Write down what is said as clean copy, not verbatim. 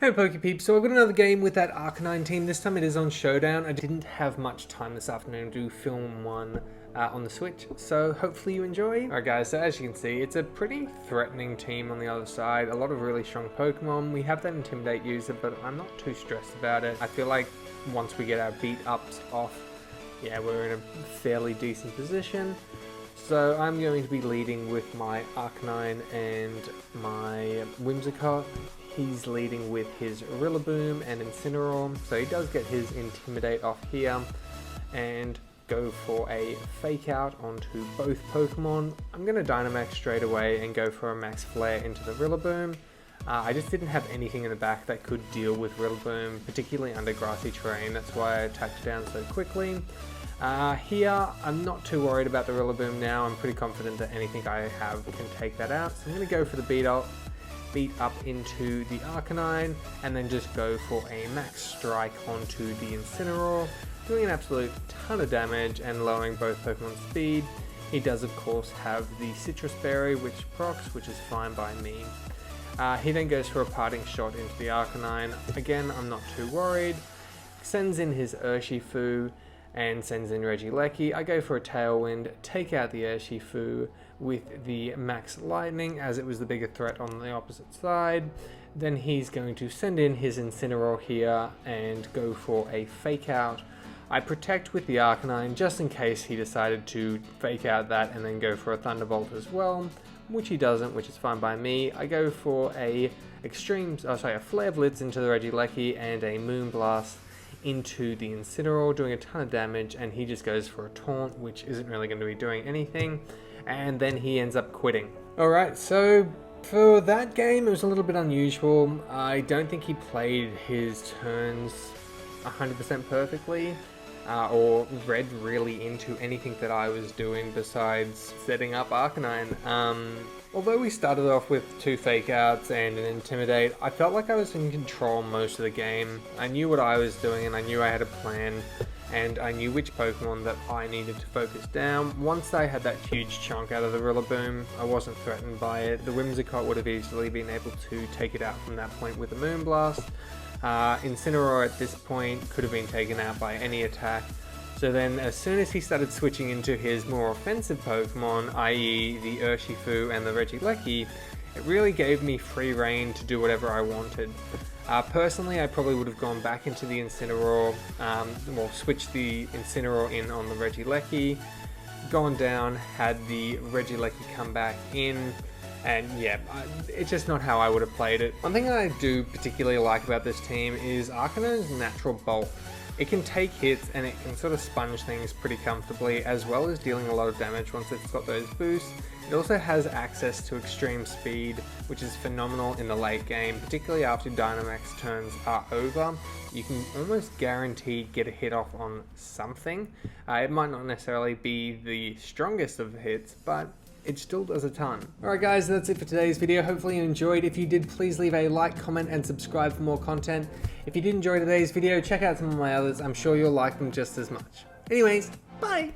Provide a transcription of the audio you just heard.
Hey Pokè Peeps, so I've got another game with that Aracnine team. This time it is on Showdown. I didn't have much time this afternoon to film one on the Switch, so hopefully you enjoy. Alright guys, so as you can see, it's a pretty threatening team on the other side. A lot of really strong Pokemon. We have that Intimidate user, but I'm not too stressed about it. I feel like once we get our beat-ups off, yeah, we're in a fairly decent position. So I'm going to be leading with my Aracnine and my Whimsicott. He's leading with his Rillaboom and Incineroar, so he does get his Intimidate off here and go for a Fake Out onto both Pokemon. I'm going to Dynamax straight away and go for a Max Flare into the Rillaboom. I just didn't have anything in the back that could deal with Rillaboom, particularly under grassy terrain. That's why I attacked down so quickly. Here, I'm not too worried about the Rillaboom now. I'm pretty confident that anything I have can take that out. So I'm going to go for the beat up into the Aracnine and then just go for a Max Strike onto the Incineroar, doing an absolute ton of damage and lowering both Pokemon's speed. He does of course have the Citrus Berry which procs, which is fine by me. He then goes for a Parting Shot into the Aracnine. Again, I'm not too worried. Sends in his Urshifu and sends in Regieleki. I go for a Tailwind, take out the Urshifu with the Max Lightning as it was the bigger threat on the opposite side. Then he's going to send in his Incineroar here and go for a Fake Out. I protect with the Aracnine just in case he decided to fake out that and then go for a Thunderbolt as well, which he doesn't, which is fine by me. I go for a Flare Blitz into the Regieleki and a Moonblast into the Incineroar, doing a ton of damage, and he just goes for a Taunt, which isn't really going to be doing anything, and then he ends up quitting. Alright, so for that game it was a little bit unusual. I don't think he played his turns 100% perfectly, or read really into anything that I was doing besides setting up Aracnine. Although we started off with 2 Fake Outs and an Intimidate, I felt like I was in control most of the game. I knew what I was doing and I knew I had a plan, and I knew which Pokemon that I needed to focus down. Once I had that huge chunk out of the Rillaboom, I wasn't threatened by it. The Whimsicott would have easily been able to take it out from that point with a Moonblast. Incineroar at this point could have been taken out by any attack. So then as soon as he started switching into his more offensive Pokemon, i.e. the Urshifu and the Regieleki, it really gave me free reign to do whatever I wanted. Personally, I probably would have gone back into the Incineroar, switched the Incineroar in on the Regieleki, gone down, had the Regieleki come back in, and yeah, it's just not how I would have played it. One thing that I do particularly like about this team is Aracnine's natural bulk. It can take hits and it can sort of sponge things pretty comfortably, as well as dealing a lot of damage once it's got those boosts. It also has access to extreme speed, which is phenomenal in the late game, particularly after Dynamax turns are over. You can almost guaranteed get a hit off on something. It might not necessarily be the strongest of the hits, but it still does a ton. Alright guys, that's it for today's video. Hopefully you enjoyed. If you did, please leave a like, comment, and subscribe for more content. If you did enjoy today's video, check out some of my others. I'm sure you'll like them just as much. Anyways, bye!